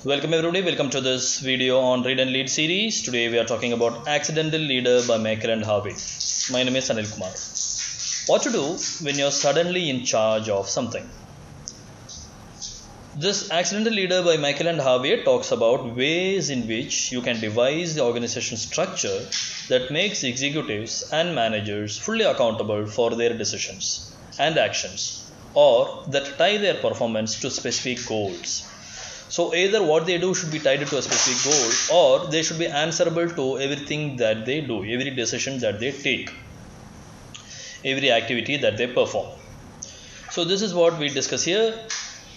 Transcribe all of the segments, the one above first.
Welcome everybody, welcome to this video on Read and Lead series. Today we are talking about Accidental Leader by Michael and Harvey. My name is Anil Kumar. What to do when you're suddenly in charge of something. This Accidental Leader by Michael and Harvey talks about ways in which you can devise the organization structure that makes executives and managers fully accountable for their decisions and actions, or that tie their performance to specific goals. So either what they do should be tied to a specific goal, or they should be answerable to everything that they do, every decision that they take, every activity that they perform. So this is what we discuss here.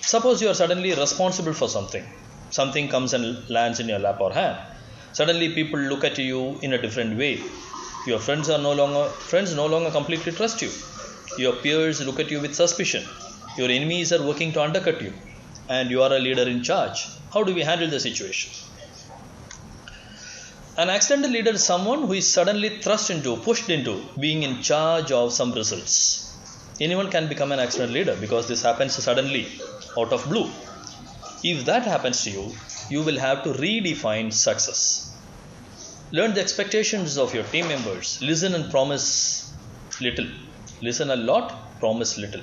Suppose you are suddenly responsible for something. Something comes and lands in your lap or hand. Suddenly people look at you in a different way. Your friends no longer completely trust you. Your peers look at you with suspicion. Your enemies are working to undercut you. And you are a leader in charge. How do we handle the situation? An accidental leader is someone who is suddenly pushed into being in charge of some results. Anyone can become an accidental leader because this happens suddenly, out of blue. If that happens to you, you will have to redefine success. Learn the expectations of your team members. Listen and promise little. Listen a lot, promise little.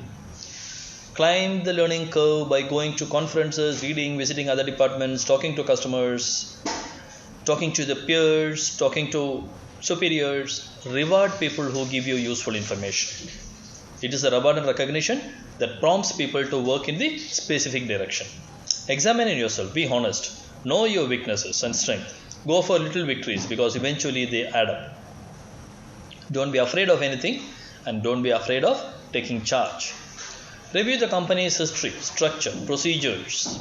Climb the learning curve by going to conferences, reading, visiting other departments, talking to customers, talking to the peers, talking to superiors. Reward people who give you useful information. It is a reward and recognition that prompts people to work in the specific direction. Examine yourself, be honest, know your weaknesses and strength. Go for little victories because eventually they add up. Don't be afraid of anything and don't be afraid of taking charge. Review the company's history, structure, procedures.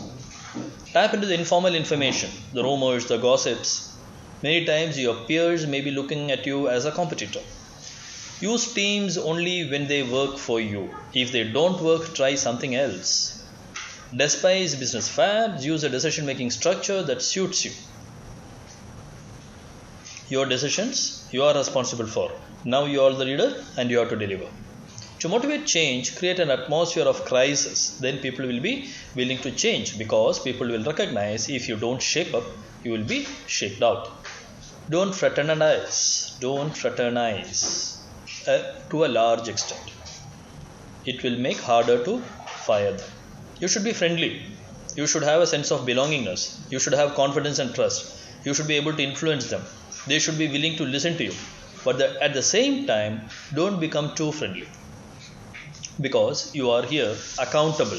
Tap into the informal information, the rumors, the gossips. Many times your peers may be looking at you as a competitor. Use teams only when they work for you. If they don't work, try something else. Despise business fads, use a decision-making structure that suits you. Your decisions, you are responsible for. Now you are the leader and you have to deliver. To motivate change, create an atmosphere of crisis. Then people will be willing to change because people will recognize if you don't shake up, you will be shaken out. Don't fraternize. Don't fraternize to a large extent. It will make harder to fire them. You should be friendly. You should have a sense of belongingness. You should have confidence and trust. You should be able to influence them. They should be willing to listen to you. But at the same time, don't become too friendly. Because you are here accountable.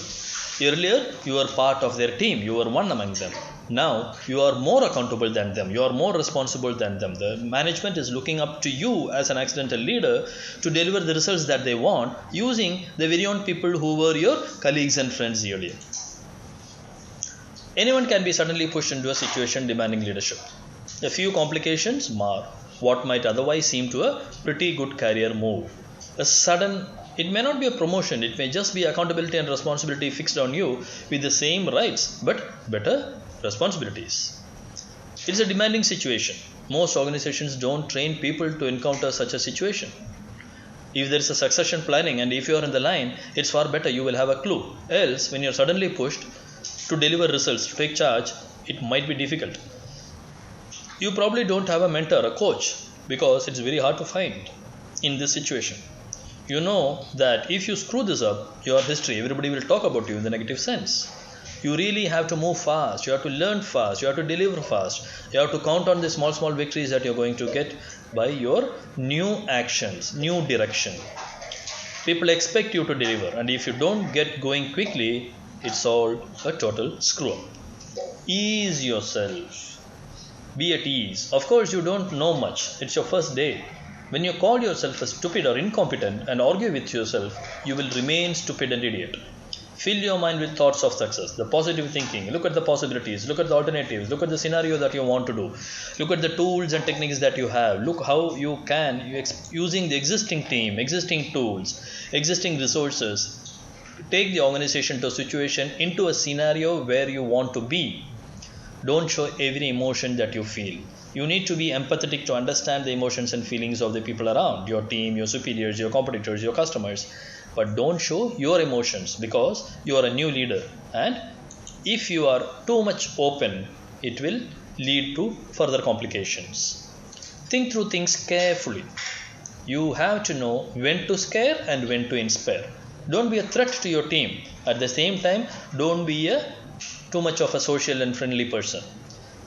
Earlier, you were part of their team. You were one among them. Now, you are more accountable than them. You are more responsible than them. The management is looking up to you as an accidental leader to deliver the results that they want using the very own people who were your colleagues and friends earlier. Anyone can be suddenly pushed into a situation demanding leadership. A few complications mar what might otherwise seem to a pretty good career move. It may not be a promotion, it may just be accountability and responsibility fixed on you with the same rights but better responsibilities. It's a demanding situation. Most organizations don't train people to encounter such a situation. If there is a succession planning and if you are in the line, it's far better you will have a clue. Else, when you're suddenly pushed to deliver results, to take charge, it might be difficult. You probably don't have a mentor, a coach, because it's very hard to find in this situation. You know that if you screw this up, your history, everybody will talk about you in the negative sense. You really have to move fast. You have to learn fast. You have to deliver fast. You have to count on the small victories that you're going to get by your new actions, new direction. People expect you to deliver. And if you don't get going quickly, it's all a total screw up. Ease yourself. Be at ease. Of course, you don't know much. It's your first day. When you call yourself a stupid or incompetent and argue with yourself, you will remain stupid and idiot. Fill your mind with thoughts of success, the positive thinking. Look at the possibilities, look at the alternatives, look at the scenario that you want to do. Look at the tools and techniques that you have. Look how you can, using the existing team, existing tools, existing resources, take the organization to a situation, into a scenario where you want to be. Don't show every emotion that you feel. You need to be empathetic to understand the emotions and feelings of the people around, your team, your superiors, your competitors, your customers. But don't show your emotions because you are a new leader and If you are too much open, it will lead to further complications. Think through things carefully. You have to know when to scare and when to inspire. Don't be a threat to your team. At the same time, don't be too much of a social and friendly person.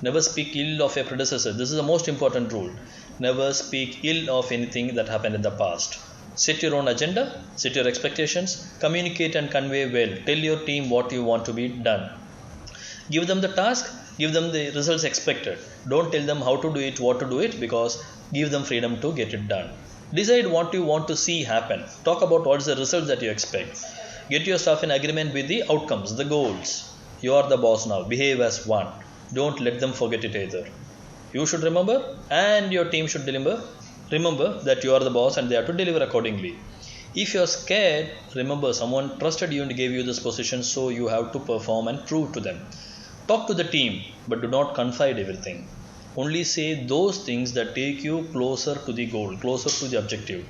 Never speak ill of a predecessor. This is the most important rule. Never speak ill of anything that happened in the past. Set your own agenda, set your expectations, communicate and convey well. Tell your team what you want to be done. Give them the task, give them the results expected. Don't tell them how to do it, what to do it, because give them freedom to get it done. Decide what you want to see happen. Talk about what's the result that you expect. Get your staff in agreement with the outcomes, the goals. You are the boss now. Behave as one. Don't let them forget it either. You should remember, and your team should remember that you are the boss and they have to deliver accordingly. If you are scared, remember someone trusted you and gave you this position, so you have to perform and prove to them. Talk to the team, but do not confide everything. Only say those things that take you closer to the goal, closer to the objective.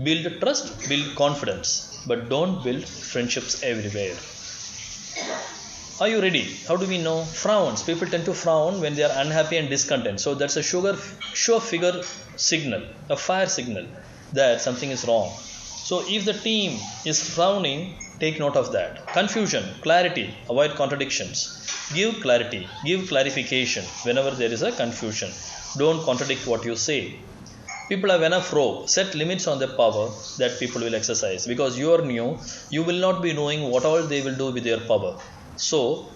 Build trust, build confidence, but don't build friendships everywhere. Are you ready? How do we know? Frowns. People tend to frown when they are unhappy and discontent. So that's a sure figure signal, a fire signal that something is wrong. So if the team is frowning, take note of that. Confusion, clarity, avoid contradictions. Give clarity, give clarification whenever there is a confusion. Don't contradict what you say. People have enough rope. Set limits on the power that people will exercise. Because you are new, you will not be knowing what all they will do with their power. So,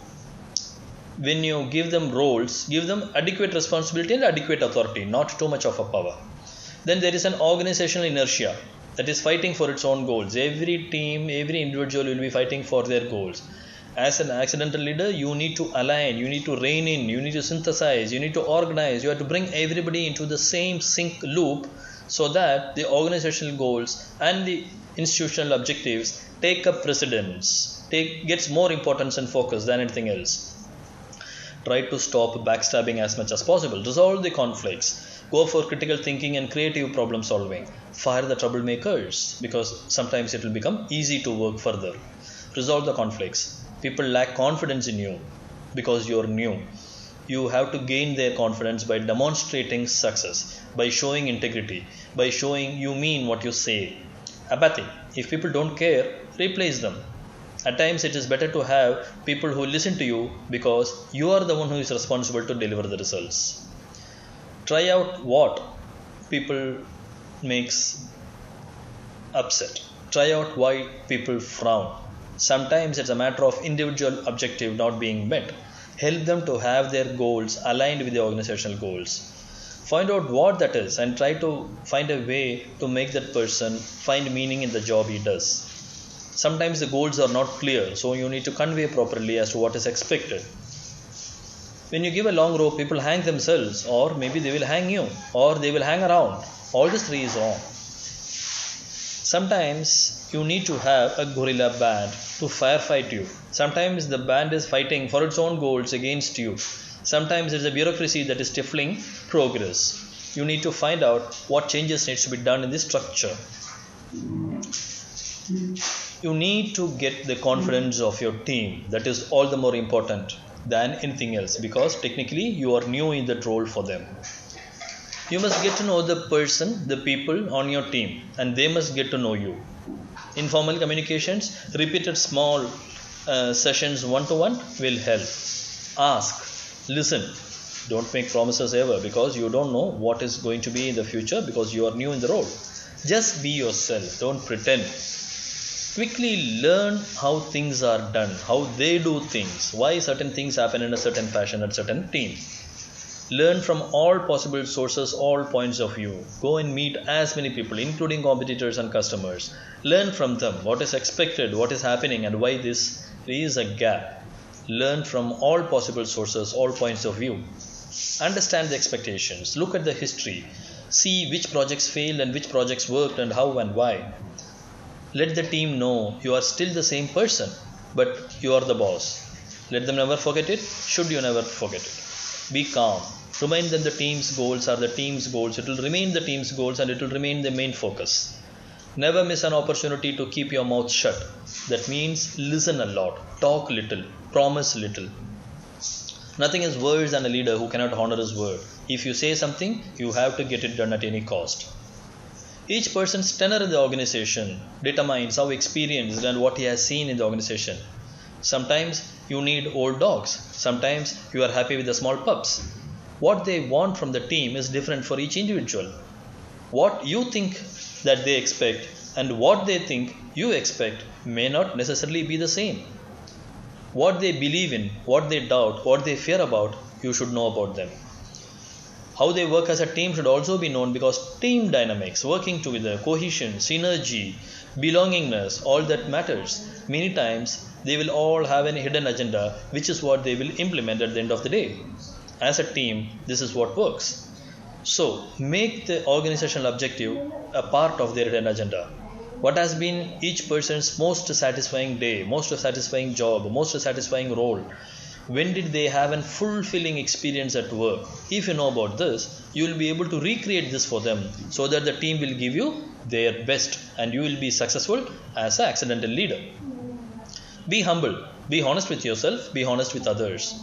when you give them roles, give them adequate responsibility and adequate authority, not too much of a power. Then there is an organizational inertia that is fighting for its own goals. Every team, every individual will be fighting for their goals. As an accidental leader, you need to align, you need to rein in, you need to synthesize, you need to organize, you have to bring everybody into the same sync loop so that the organizational goals and the institutional objectives take up precedence. Gets more importance and focus than anything else. Try to stop backstabbing as much as possible. Resolve the conflicts. Go for critical thinking and creative problem solving. Fire the troublemakers, because sometimes it will become easy to work further. Resolve the conflicts. People lack confidence in you because you are new. You have to gain their confidence by demonstrating success, by showing integrity, by showing you mean what you say. Apathy. If people don't care, replace them. At times it is better to have people who listen to you because you are the one who is responsible to deliver the results. Try out what people makes upset. Try out why people frown. Sometimes it's a matter of individual objective not being met. Help them to have their goals aligned with the organizational goals. Find out what that is and try to find a way to make that person find meaning in the job he does. Sometimes the goals are not clear, so you need to convey properly as to what is expected. When you give a long rope, people hang themselves, or maybe they will hang you, or they will hang around. All this three is wrong. Sometimes you need to have a gorilla band to firefight you. Sometimes the band is fighting for its own goals against you. Sometimes it's a bureaucracy that is stifling progress. You need to find out what changes needs to be done in the structure. You need to get the confidence of your team. That is all the more important than anything else, because technically you are new in that role for them. You must get to know the person, the people on your team, and they must get to know you. Informal communications, repeated small sessions one-to-one will help. Ask, listen. Don't make promises ever, because you don't know what is going to be in the future, because you are new in the role. Just be yourself. Don't pretend. Quickly learn how things are done, how they do things, why certain things happen in a certain fashion at certain team. Learn from all possible sources, all points of view. Go and meet as many people, including competitors and customers. Learn from them what is expected, what is happening, and why this is a gap. Learn from all possible sources, all points of view. Understand the expectations. Look at the history. See which projects failed and which projects worked and how and why. Let the team know you are still the same person, but you are the boss. Let them never forget it, should you never forget it. Be calm. Remind them the team's goals are the team's goals. It will remain the team's goals and it will remain the main focus. Never miss an opportunity to keep your mouth shut. That means listen a lot, talk little, promise little. Nothing is worse than a leader who cannot honor his word. If you say something, you have to get it done at any cost. Each person's tenure in the organization determines how experienced and what he has seen in the organization. Sometimes you need old dogs. Sometimes you are happy with the small pups. What they want from the team is different for each individual. What you think that they expect and what they think you expect may not necessarily be the same. What they believe in, what they doubt, what they fear about, you should know about them. How they work as a team should also be known, because team dynamics, working together, cohesion, synergy, belongingness, all that matters. Many times they will all have a hidden agenda, which is what they will implement at the end of the day. As a team, this is what works. So, make the organizational objective a part of their hidden agenda. What has been each person's most satisfying day, most satisfying job, most satisfying role? When did they have a fulfilling experience at work? If you know about this, you will be able to recreate this for them so that the team will give you their best and you will be successful as an accidental leader. Be humble, be honest with yourself, be honest with others.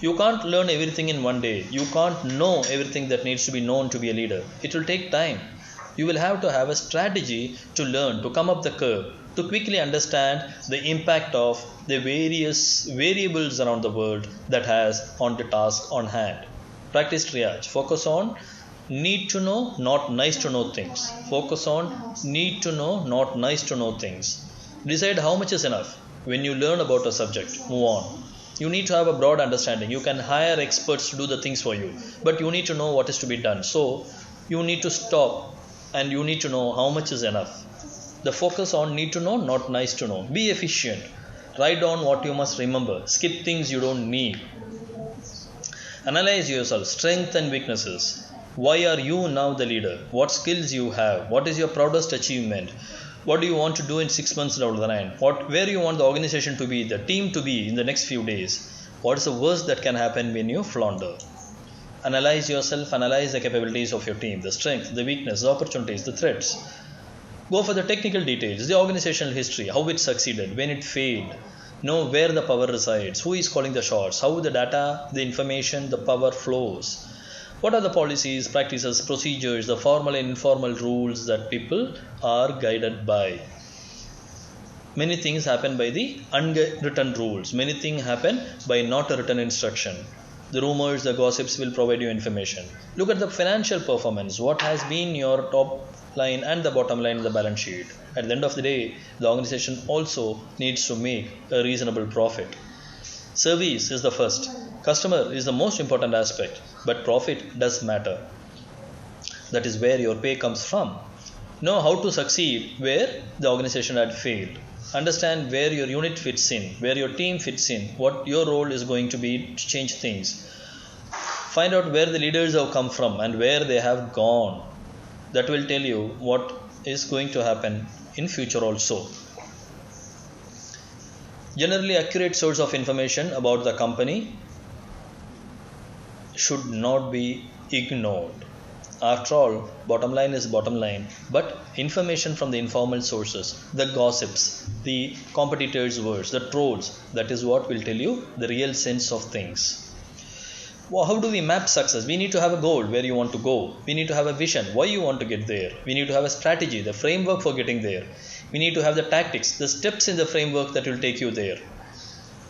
You can't learn everything in one day. You can't know everything that needs to be known to be a leader. It will take time. You will have to have a strategy to learn, to come up the curve, to quickly understand the impact of the various variables around the world that has on the task on hand. Practice triage. Focus on need to know, not nice to know things. Focus on need to know, not nice to know things. Decide how much is enough. When you learn about a subject, move on. You need to have a broad understanding. You can hire experts to do the things for you, but you need to know what is to be done. So you need to stop and you need to know how much is enough. The focus on need to know, not nice to know. Be efficient. Write down what you must remember. Skip things you don't need. Analyze yourself, strengths and weaknesses. Why are you now the leader? What skills you have? What is your proudest achievement? What do you want to do in 6 months down the line? Where you want the organization to be, the team to be in the next few days? What is the worst that can happen when you flounder? Analyze yourself, analyze the capabilities of your team, the strengths, the weaknesses, the opportunities, the threats. Go for the technical details, the organizational history, how it succeeded, when it failed. Know where the power resides, who is calling the shots, how the data, the information, the power flows. What are the policies, practices, procedures, the formal and informal rules that people are guided by? Many things happen by the unwritten rules. Many things happen by not a written instruction. The rumors, the gossips will provide you information. Look at the financial performance. What has been your top line and the bottom line in the balance sheet? At the end of the day, the organization also needs to make a reasonable profit. Service is the first. Customer is the most important aspect, but profit does matter. That is where your pay comes from. Know how to succeed where the organization had failed. Understand where your unit fits in, where your team fits in, what your role is going to be to change things. Find out where the leaders have come from and where they have gone. That will tell you what is going to happen in future also. Generally accurate source of information about the company should not be ignored. After all, bottom line is bottom line, but information from the informal sources, the gossips, the competitors' words, the trolls, that is what will tell you the real sense of things. Well, how do we map success? We need to have a goal where you want to go. We need to have a vision, why you want to get there. We need to have a strategy, the framework for getting there. We need to have the tactics, the steps in the framework that will take you there.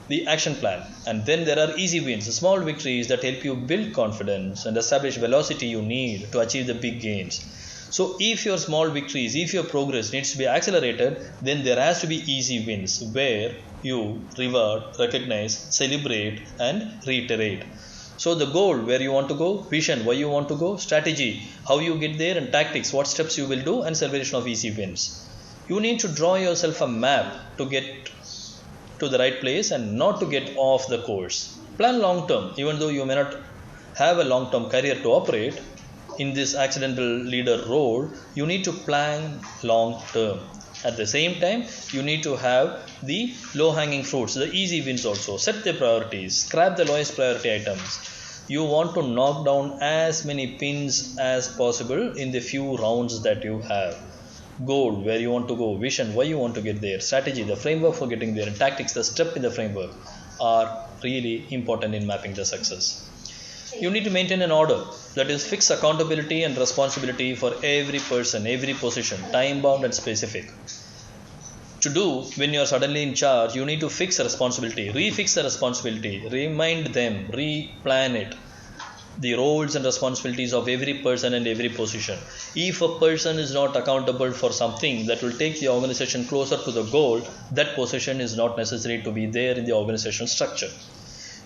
The action plan, and then there are easy wins, small victories that help you build confidence and establish velocity you need to achieve the big gains. So if your small victories, if your progress needs to be accelerated, then there has to be easy wins where you reward, recognize, celebrate and reiterate. So the goal, where you want to go, vision, why you want to go, strategy, how you get there, and tactics, what steps you will do, and celebration of easy wins. You need to draw yourself a map to get to the right place and not to get off the course. Plan long term, even though you may not have a long term career to operate in this accidental leader role, you need to plan long term. At the same time, you need to have the low hanging fruits, the easy wins also. Set the priorities, scrap the lowest priority items. You want to knock down as many pins as possible in the few rounds that you have. goal, where you want to go, vision, why you want to get there, strategy, the framework for getting there, and tactics, the step in the framework are really important in mapping the success. You need to maintain an order, that is fixed accountability and responsibility for every person, every position, time bound and specific. To do when you are suddenly in charge, you need to fix a responsibility, refix the responsibility, remind them, replan it, the roles and responsibilities of every person and every position. If a person is not accountable for something that will take the organization closer to the goal, that position is not necessary to be there in the organization structure.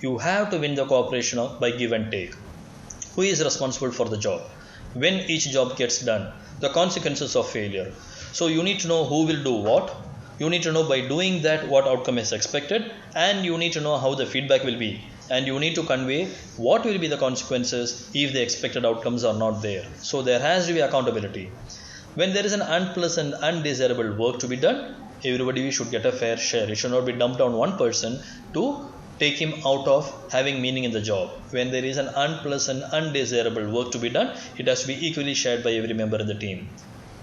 You have to win the cooperation by give and take. Who is responsible for the job? When each job gets done, the consequences of failure. So you need to know who will do what. You need to know by doing that what outcome is expected, and you need to know how the feedback will be, and you need to convey what will be the consequences if the expected outcomes are not there. So there has to be accountability. When there is an unpleasant, undesirable work to be done, everybody should get a fair share. It should not be dumped on one person to take him out of having meaning in the job. When there is an unpleasant, undesirable work to be done, it has to be equally shared by every member of the team.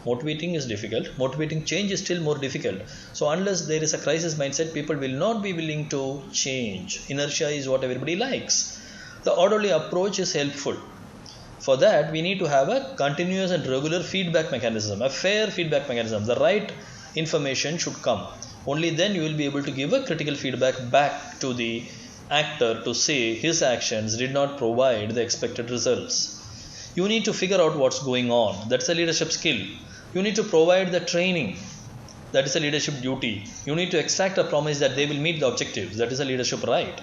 Motivating is difficult. Motivating change is still more difficult. So unless there is a crisis mindset, people will not be willing to change. Inertia is what everybody likes. The orderly approach is helpful. For that, we need to have a continuous and regular feedback mechanism, a fair feedback mechanism. The right information should come. Only then you will be able to give a critical feedback back to the actor to say his actions did not provide the expected results. You need to figure out what's going on. That's a leadership skill. You need to provide the training. That is a leadership duty. You need to extract a promise that they will meet the objectives. That is a leadership right.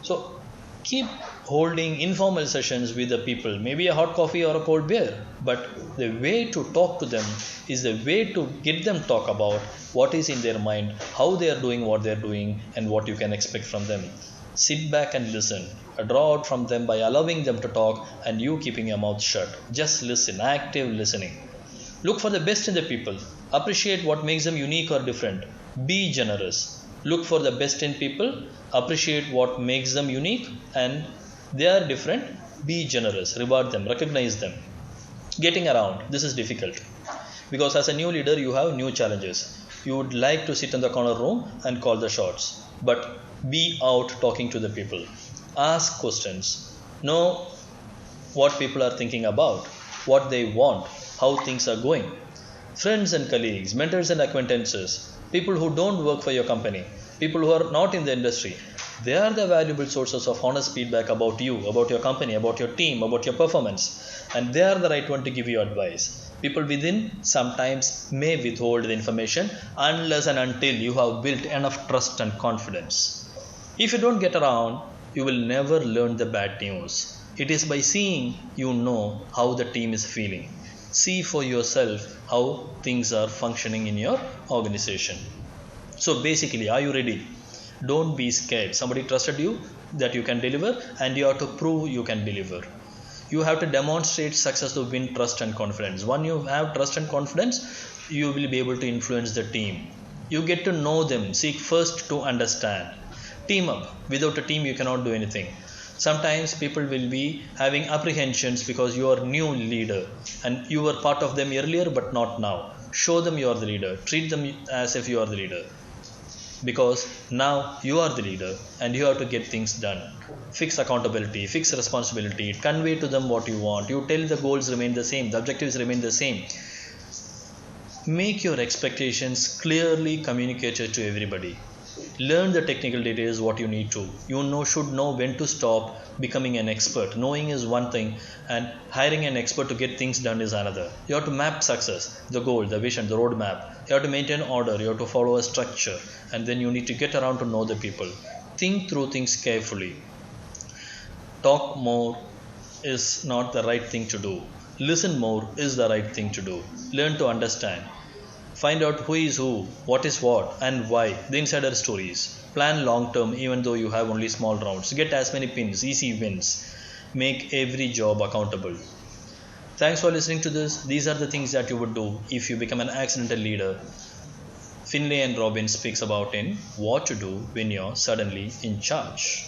So keep holding informal sessions with the people, maybe a hot coffee or a cold beer, but the way to talk to them is the way to get them talk about what is in their mind, how they are doing what they are doing, and what you can expect from them. Sit back and listen. Draw out from them by allowing them to talk and you keeping your mouth shut. Just listen, active listening. Look for the best in the people. Appreciate what makes them unique or different. Be generous. Look for the best in people. Appreciate what makes them unique and they are different. Be generous. Reward them. Recognize them. Getting around. This is difficult. Because as a new leader, you have new challenges. You would like to sit in the corner room and call the shots. But be out talking to the people. Ask questions. Know what people are thinking about, what they want, how things are going. Friends and colleagues, mentors and acquaintances, people who don't work for your company, people who are not in the industry, they are the valuable sources of honest feedback about you, about your company, about your team, about your performance. And they are the right one to give you advice. People within sometimes may withhold the information unless and until you have built enough trust and confidence. If you don't get around, you will never learn the bad news. It is by seeing you know how the team is feeling. See for yourself how things are functioning in your organization. So basically, are you ready? Don't be scared. Somebody trusted you that you can deliver and you have to prove you can deliver. You have to demonstrate success to win trust and confidence. When you have trust and confidence, you will be able to influence the team. You get to know them. Seek first to understand. Team up. Without a team, you cannot do anything. Sometimes people will be having apprehensions because you are new leader and you were part of them earlier but not now. Show them you are the leader. Treat them as if you are the leader. Because now you are the leader and you have to get things done. Fix accountability, fix responsibility, convey to them what you want. You tell the goals remain the same, the objectives remain the same. Make your expectations clearly communicated to everybody. Learn the technical details what you need to. You should know when to stop becoming an expert. Knowing is one thing and hiring an expert to get things done is another. You have to map success, the goal, the vision, the roadmap. You have to maintain order. You have to follow a structure and then you need to get around to know the people. Think through things carefully. Talk more is not the right thing to do. Listen more is the right thing to do. Learn to understand. Find out who is who, what is what, and why, the insider stories. Plan long term even though you have only small rounds. Get as many pins, easy wins. Make every job accountable. Thanks for listening to this. These are the things that you would do if you become an accidental leader. Finley and Robbins speaks about in What to Do When You're Suddenly in Charge.